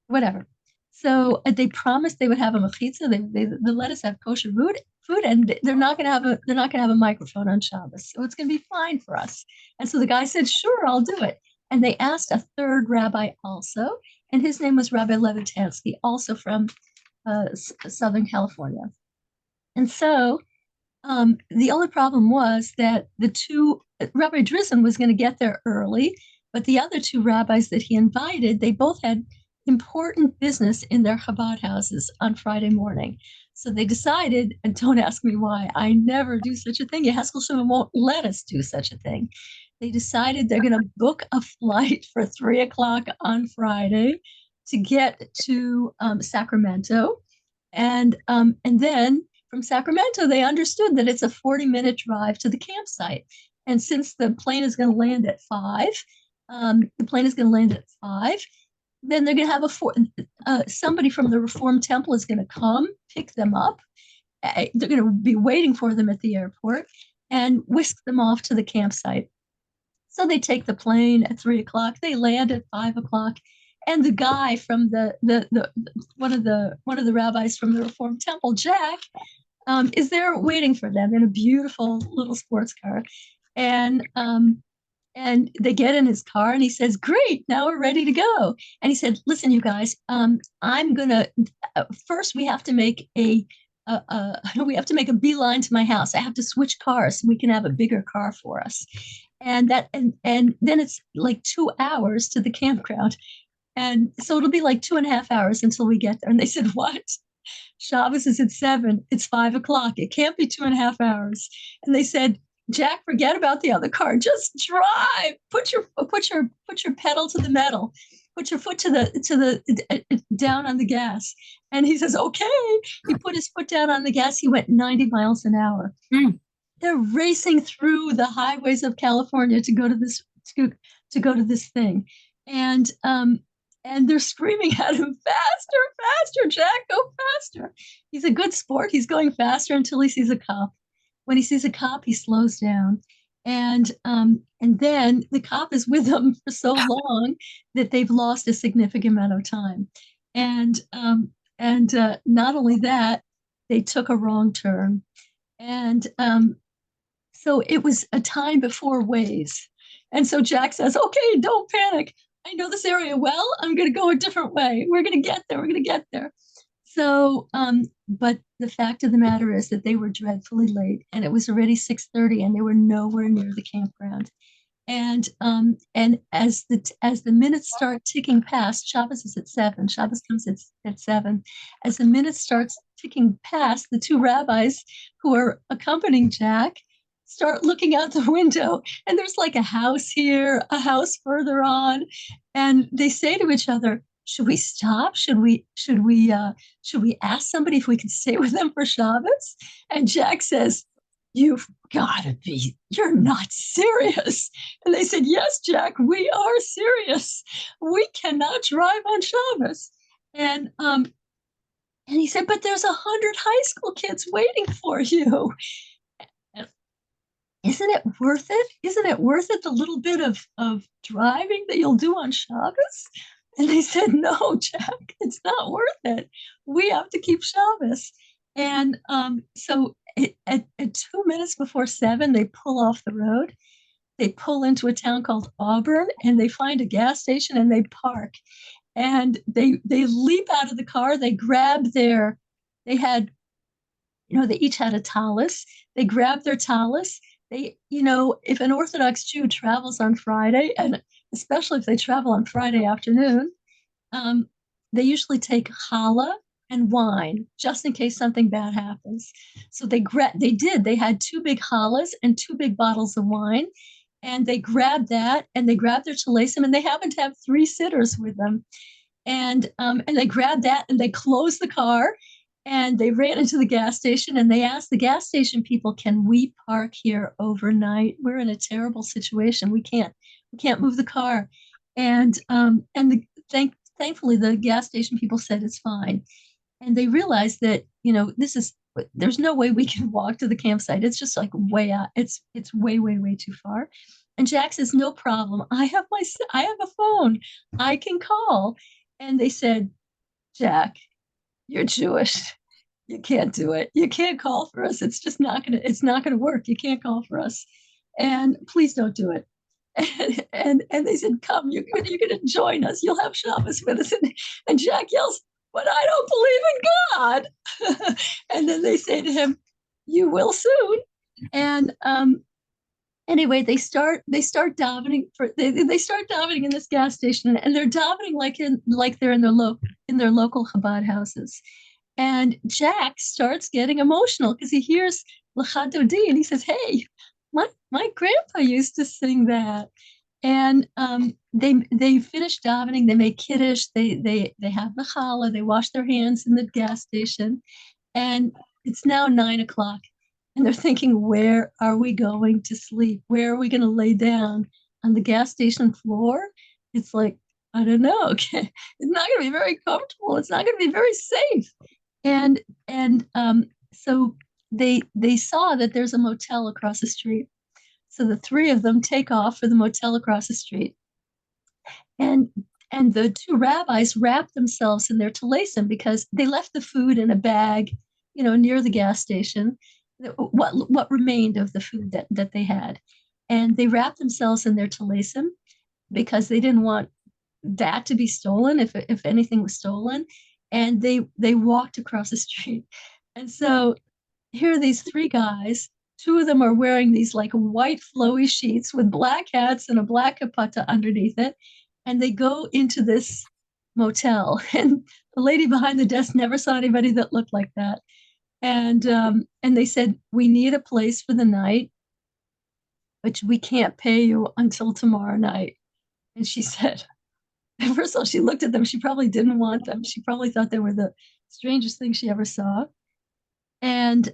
whatever. So they promised they would have a mechitza. They let us have kosher food, and they're not going to have a microphone on Shabbos, so it's going to be fine for us. And so the guy said, "Sure, I'll do it." And they asked a third rabbi also, and his name was Rabbi Levitansky, also from Southern California. And so the only problem was that Rabbi Drizin was going to get there early, but the other two rabbis that he invited, they both had important business in their Chabad houses on Friday morning. So they decided, and don't ask me why, I never do such a thing. Yeheskel Shimon won't let us do such a thing. They decided they're going to book a flight for 3:00 on Friday to get to Sacramento. And then from Sacramento, they understood that it's a 40-minute drive to the campsite. And since the plane is going to land at 5, then they're going to have somebody from the Reform Temple is going to come pick them up. They're going to be waiting for them at the airport and whisk them off to the campsite. So they take the plane at 3:00. They land at 5:00, and the guy from one of the rabbis from the Reform Temple, Jack, is there waiting for them in a beautiful little sports car, and they get in his car, and he says, "Great, now we're ready to go." And he said, "Listen, you guys, I'm gonna first we have to make a beeline to my house. I have to switch cars so we can have a bigger car for us." And then it's like 2 hours to the campground. And so it'll be like 2.5 hours until we get there. And they said, "What? Shabbos is at 7. It's 5:00. It can't be 2.5 hours." And they said, "Jack, forget about the other car. Just drive. Put your pedal to the metal. Put your foot to the down on the gas." And he says, "Okay." He put his foot down on the gas. He went 90 miles an hour. Mm. They're racing through the highways of California to go to this thing, and they're screaming at him, "Faster, faster, Jack, go faster." He's a good sport. He's going faster until he sees a cop. When he sees a cop, he slows down, and then the cop is with them for so long that they've lost a significant amount of time, and not only that, they took a wrong turn, and so it was a time before Waze. And so Jack says, "Okay, don't panic. I know this area well. I'm going to go a different way. We're going to get there. We're going to get there." So, but the fact of the matter is that they were dreadfully late, and it was already 6:30, and they were nowhere near the campground. And as the minutes start ticking past, Shabbos is at 7. Shabbos comes at 7. As the minutes starts ticking past, the two rabbis who are accompanying Jack start looking out the window, and there's like a house here, a house further on, and they say to each other, "Should we stop? Should we ask somebody if we could stay with them for Shabbos?" And Jack says, "You've got to be, you're not serious." And they said, "Yes, Jack, we are serious. We cannot drive on Shabbos." And he said, "But there's 100 high school kids waiting for you. Isn't it worth it? Isn't it worth it, the little bit of driving that you'll do on Shabbos?" And they said, "No, Jack, it's not worth it. We have to keep Shabbos." And so at 2 minutes before 7, they pull off the road. They pull into a town called Auburn, and they find a gas station, and they park. And they leap out of the car. They grab they each had a tallis. They grab their tallis. If an Orthodox Jew travels on Friday, and especially if they travel on Friday afternoon, they usually take challah and wine just in case something bad happens. So they had 2 big challahs and 2 big bottles of wine, and they grabbed that, and they grabbed their talesim, and they happened to have 3 sitters with them. And they grabbed that, and they closed the car, And they ran into the gas station and they asked the gas station people, can we park here overnight? We're in a terrible situation. We can't move the car. And thankfully the gas station people said it's fine. And they realized that, there's no way we can walk to the campsite. It's just like way out. It's way, way, way too far. And Jack says, no problem. I have a phone. I can call. And they said, Jack, you're Jewish. You can't do it. You can't call for us. It's not gonna work. You can't call for us. And please don't do it. And they said, come, you're gonna join us. You'll have Shabbos with us. And Jack yells, but I don't believe in God. And then they say to him, you will soon. And anyway, they start davening they start davening in this gas station, and they're davening like they're in their local Chabad houses. And Jack starts getting emotional because he hears Lecha Dodi, and he says, hey, my grandpa used to sing that. And they finish davening, they make kiddush, they have the challah, they wash their hands in the gas station, and it's now 9 o'clock. And they're thinking, where are we going to sleep? Where are we going to lay down? On the gas station floor? It's like, I don't know. Okay. It's not going to be very comfortable. It's not going to be very safe. And so they saw that there's a motel across the street. So the three of them take off for the motel across the street. And the two rabbis wrapped themselves in their talesim because they left the food in a bag, near the gas station. What remained of the food that they had, and they wrapped themselves in their talesim because they didn't want that to be stolen if anything was stolen. And they walked across the street, and so here are these three guys. Two of them are wearing these like white flowy sheets with black hats and a black kapata underneath it, and they go into this motel. And the lady behind the desk never saw anybody that looked like that. And they said, we need a place for the night, but we can't pay you until tomorrow night. And she said, first of all, she looked at them. She probably didn't want them. She probably thought they were the strangest thing she ever saw. And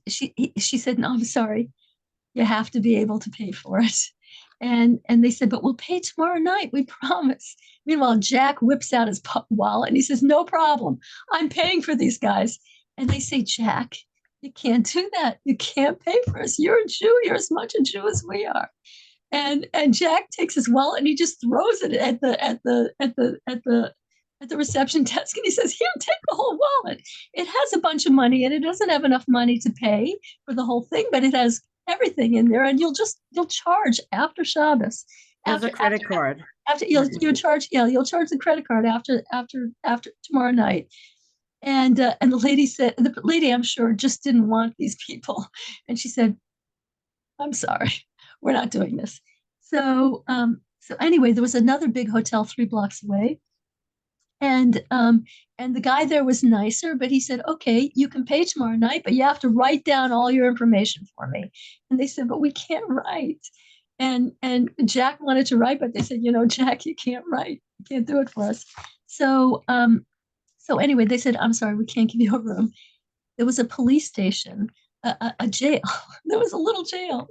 she said, no, I'm sorry. You have to be able to pay for it. And they said, but we'll pay tomorrow night. We promise. Meanwhile, Jack whips out his wallet and he says, no problem. I'm paying for these guys. And they say, Jack, you can't do that. You can't pay for us. You're a Jew. You're as much a Jew as we are. And Jack takes his wallet and he just throws it at the reception desk. And he says, here, take the whole wallet. It has a bunch of money and it doesn't have enough money to pay for the whole thing, but it has everything in there. And you'll charge after Shabbos. As a credit card. After you'll charge the credit card after tomorrow night. And the lady, I'm sure, just didn't want these people. And she said, I'm sorry, we're not doing this. So anyway, there was another big hotel 3 blocks away. And the guy there was nicer, but he said, okay, you can pay tomorrow night, but you have to write down all your information for me. And they said, but we can't write. And Jack wanted to write, but they said, Jack, you can't write. You can't do it for us. So anyway, they said, I'm sorry, we can't give you a room. There was a police station, a jail. There was a little jail.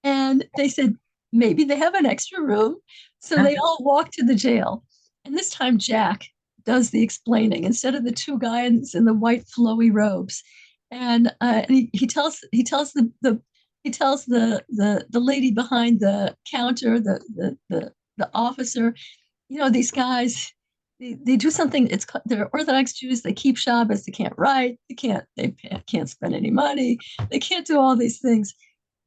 And they said, maybe they have an extra room. So they all walked to the jail. And this time Jack does the explaining instead of the two guys in the white flowy robes. And he tells the lady behind the counter, the officer, these guys, they do something. They're Orthodox Jews. They keep Shabbos. They can't write. They can't spend any money. They can't do all these things.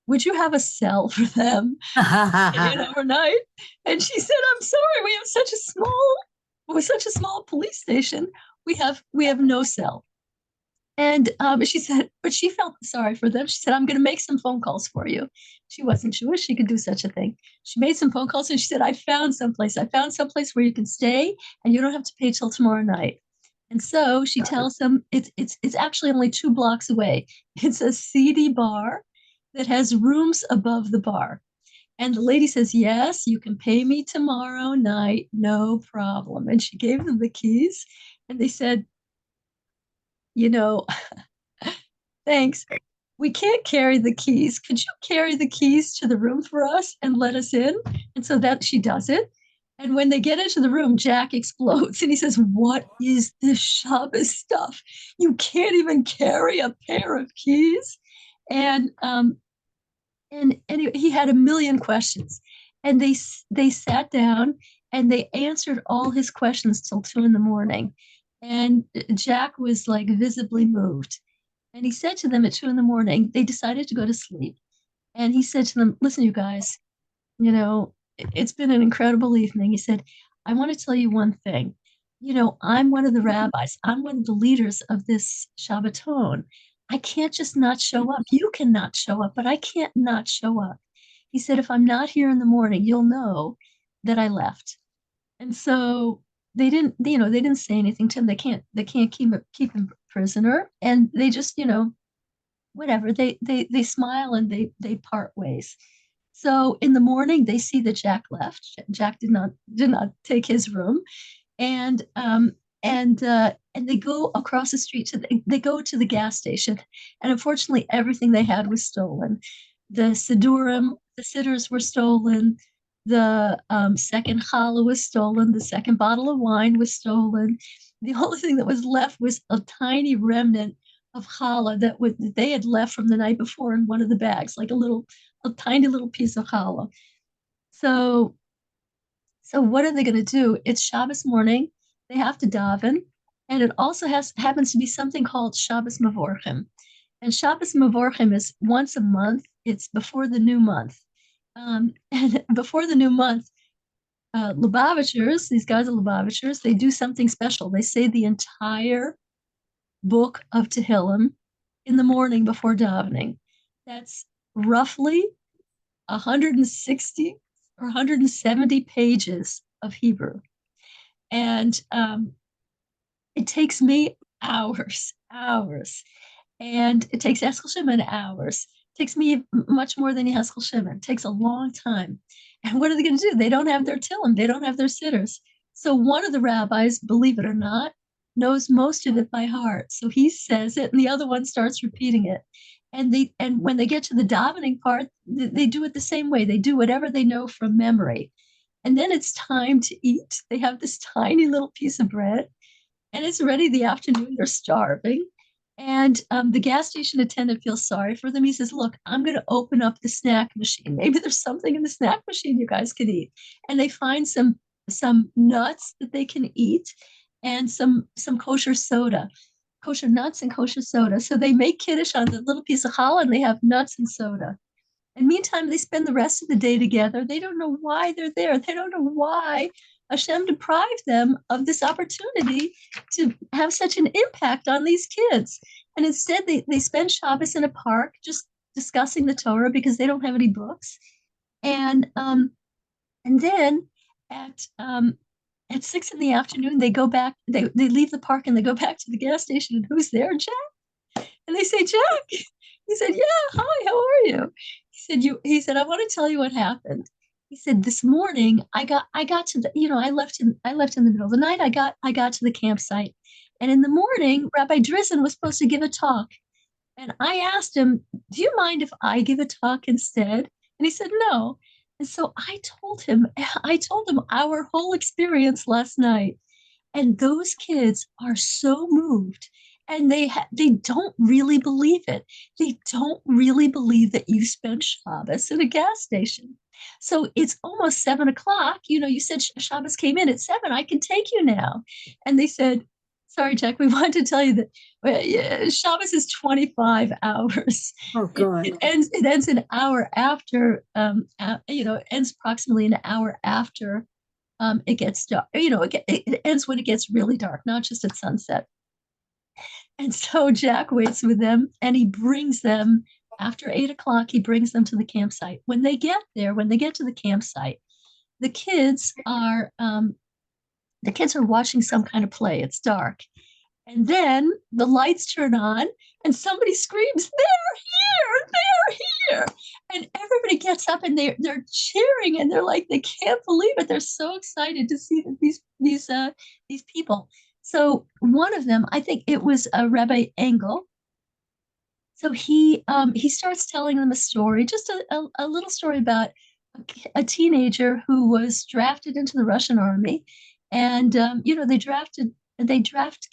Would you have a cell for them overnight? And she said, I'm sorry, we have such a small police station. We have no cell. And she said, but she felt sorry for them. She said, I'm going to make some phone calls for you. She wasn't Jewish. She could do such a thing. She made some phone calls and she said, I found someplace where you can stay and you don't have to pay till tomorrow night. And so she tells them it's actually only 2 blocks away. It's a seedy bar that has rooms above the bar. And the lady says, yes, you can pay me tomorrow night, no problem. And she gave them the keys and they said, you know, thanks. We can't carry the keys. Could you carry the keys to the room for us and let us in? And so that she does it. And when they get into the room, Jack explodes and he says, "What is this Shabbos stuff? You can't even carry a pair of keys." And he had a million questions. And they sat down and they answered all his questions till 2 in the morning. And Jack was like visibly moved. And he said to them at 2 in the morning, they decided to go to sleep. And he said to them, "Listen, you guys, it's been an incredible evening." He said, "I want to tell you one thing. I'm one of the rabbis. I'm one of the leaders of this Shabbaton. I can't just not show up. You can not show up, but I can't not show up." He said, "If I'm not here in the morning, you'll know that I left." And so they didn't say anything to him. They can't keep him prisoner. And they just, whatever. They smile and they part ways. So in the morning, they see that Jack left. Jack did not take his room, and they go across the street they go to the gas station, and unfortunately, everything they had was stolen. The Sidurim, the sitters were stolen. The second challah was stolen. The second bottle of wine was stolen. The only thing that was left was a tiny remnant of challah that they had left from the night before in one of the bags, like a tiny little piece of challah. So what are they going to do? It's Shabbos morning. They have to daven, and it also happens to be something called Shabbos Mavorchim. And Shabbos Mavorchim is once a month. It's before the new month. And before the new month, Lubavitchers, these guys are Lubavitchers, they do something special. They say the entire book of Tehillim in the morning before davening. That's roughly 160 or 170 pages of Hebrew. And it takes me hours. And it takes Eskil Shimon hours. It takes me much more than Eskil Shimon. It takes a long time. And what are they going to do? They don't have their Tillim. They don't have their sitters. So one of the rabbis, believe it or not, knows most of it by heart. So he says it, and the other one starts repeating it. And when they get to the davening part, they do it the same way. They do whatever they know from memory. And then it's time to eat. They have this tiny little piece of bread, and it's already the afternoon. They're starving. And the gas station attendant feels sorry for them. He says, "Look, I'm going to open up the snack machine. Maybe there's something in the snack machine you guys could eat." And they find some nuts that they can eat, and some kosher soda, kosher nuts and kosher soda. So they make kiddush on the little piece of challah, and they have nuts and soda. And meantime, they spend the rest of the day together. They don't know why they're there. They don't know why Hashem deprived them of this opportunity to have such an impact on these kids. And instead, they spend Shabbos in a park just discussing the Torah because they don't have any books. And then at 6 in the afternoon, they go back. They leave the park and they go back to the gas station. And who's there? Jack. And they say, "Jack." He said, "Yeah, hi, how are you?" He said, "I want to tell you what happened." He said, "This morning I got to the, I left in the middle of the night. I got to the campsite, and in the morning, Rabbi Drizin was supposed to give a talk, and I asked him, 'Do you mind if I give a talk instead?' And he said, 'No.' And so I told him our whole experience last night, and those kids are so moved." And they don't really believe it. They don't really believe that you spent Shabbos at a gas station. So it's almost 7 o'clock. You said Shabbos came in at 7. I can take you now. And they said, "Sorry, Jack, we wanted to tell you that Shabbos is 25 hours. Oh, God. It ends an hour after, it ends approximately an hour after it gets dark. It ends when it gets really dark, not just at sunset." And so Jack waits with them, and he brings them after 8 o'clock. He brings them to the campsite. When they get to the campsite, the kids are watching some kind of play. It's dark, and then the lights turn on, and somebody screams, "They're here! And everybody gets up, and they're cheering, and they're like, they can't believe it. They're so excited to see these people. So one of them, I think it was Rabbi Engel. So he starts telling them a story, just a little story about a teenager who was drafted into the Russian army, and they draft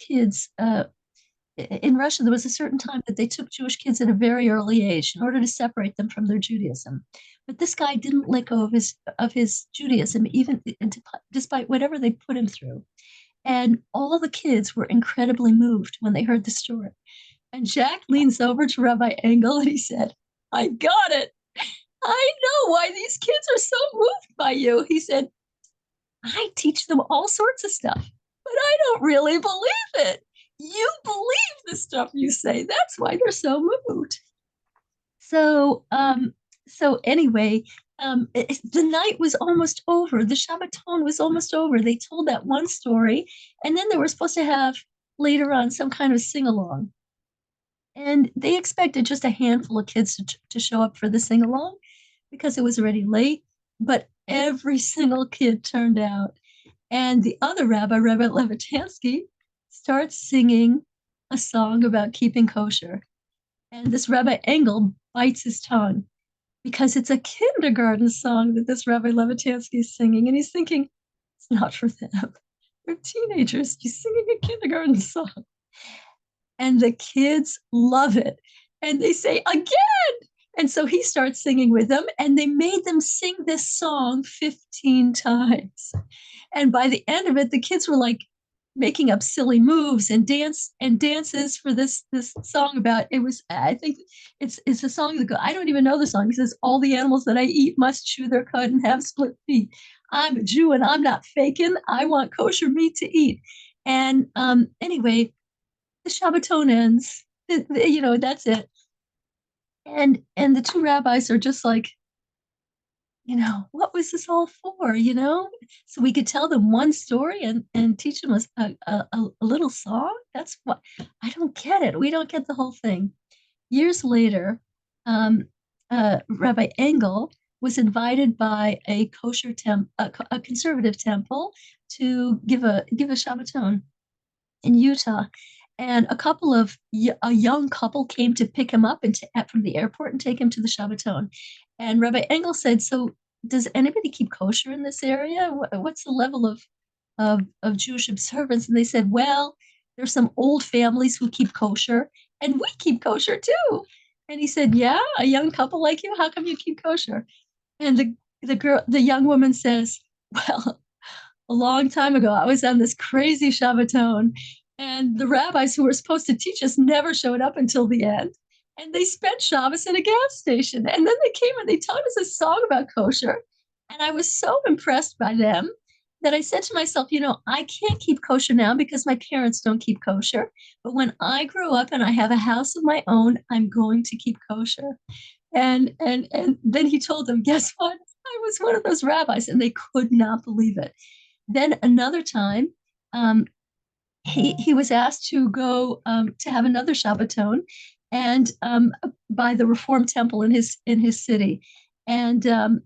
kids. In Russia, there was a certain time that they took Jewish kids at a very early age in order to separate them from their Judaism. But this guy didn't let go of his Judaism, even despite whatever they put him through. And all the kids were incredibly moved when they heard the story. And Jack leans over to Rabbi Engel and he said, I got it. I know why these kids are so moved by you. He said, I teach them all sorts of stuff, but I don't really believe it. You believe the stuff you say. That's why they're so moved. So anyway, the night was almost over. The Shabbaton was almost over. They told that one story, and then they were supposed to have later on some kind of sing-along. And they expected just a handful of kids to show up for the sing-along because it was already late, but every single kid turned out. And the other rabbi, Rabbi Levitansky, starts singing a song about keeping kosher. And this Rabbi Engel bites his tongue because it's a kindergarten song that this Rabbi Levitansky is singing. And he's thinking, it's not for them. They're teenagers. He's singing a kindergarten song. And the kids love it. And they say, again. And so he starts singing with them, and they made them sing this song 15 times. And by the end of it, the kids were like making up silly moves and dances for this song about it was, I think it's a song that I don't even know the song. It says, all the animals that I eat must chew their cud and have split feet. I'm a Jew and I'm not faking. I want kosher meat to eat. And anyway, the Shabbaton ends. That's it. And the two rabbis are just like, what was this all for? So we could tell them one story and teach them a little song. That's what I don't get it. We don't get the whole thing. Years later, Rabbi Engel was invited by a kosher a conservative temple to give a Shabbaton in Utah. And a young couple came to pick him up from the airport and take him to the Shabbaton. And Rabbi Engel said, so does anybody keep kosher in this area? What's the level of Jewish observance? And they said, well, there's some old families who keep kosher, and we keep kosher too. And he said, yeah, a young couple like you, how come you keep kosher? And the young woman says, well, a long time ago, I was on this crazy Shabbaton, and the rabbis who were supposed to teach us never showed up until the end. And they spent Shabbos in a gas station. And then they came and they taught us a song about kosher. And I was so impressed by them that I said to myself, I can't keep kosher now because my parents don't keep kosher. But when I grow up and I have a house of my own, I'm going to keep kosher. And then he told them, guess what? I was one of those rabbis, and they could not believe it. Then another time, he was asked to go to have another Shabbaton, and by the Reform Temple in his city, and the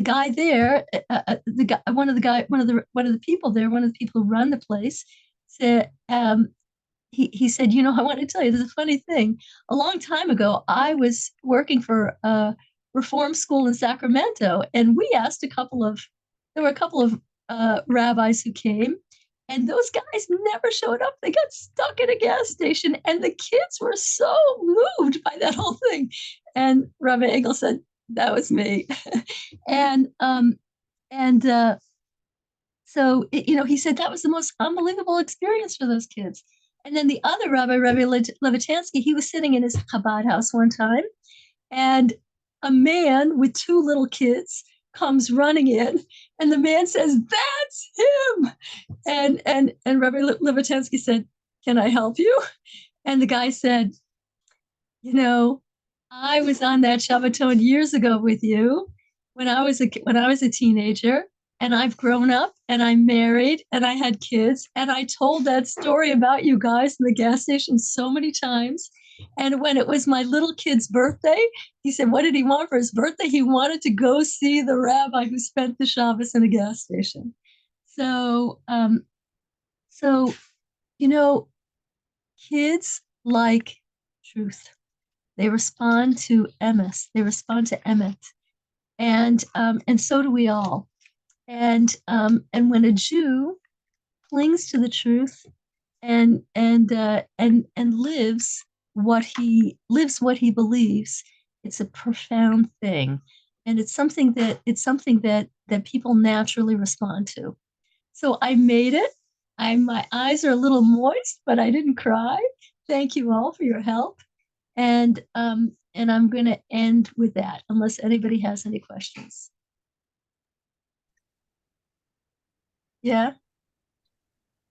guy there, one of the people there, one of the people who run the place, said, he said, I want to tell you, there's a funny thing. A long time ago, I was working for a reform school in Sacramento, and we asked there were a couple of rabbis who came, and those guys never showed up. They got stuck at a gas station, and the kids were so moved by that whole thing. And Rabbi Engel said, that was me. So he said that was the most unbelievable experience for those kids. And then the other rabbi, Rabbi Levitansky, he was sitting in his Chabad house one time, and a man with two little kids comes running in, and the man says, that's him. And Rabbi Levitansky said, can I help you? And the guy said, I was on that Shabbaton years ago with you when I was a teenager, and I've grown up and I'm married and I had kids, and I told that story about you guys in the gas station so many times. And when it was my little kid's birthday, he said, what did he want for his birthday? He wanted to go see the rabbi who spent the Shabbos in a gas station. So So, you know, kids like truth. They respond to Emmis. They respond to Emmett, and so do we all. And when a Jew clings to the truth and lives what he believes, it's a profound thing, and it's something that people naturally respond to. So I made it. My eyes are a little moist, but I didn't cry. Thank you all for your help. And I'm going to end with that unless anybody has any questions. Yeah.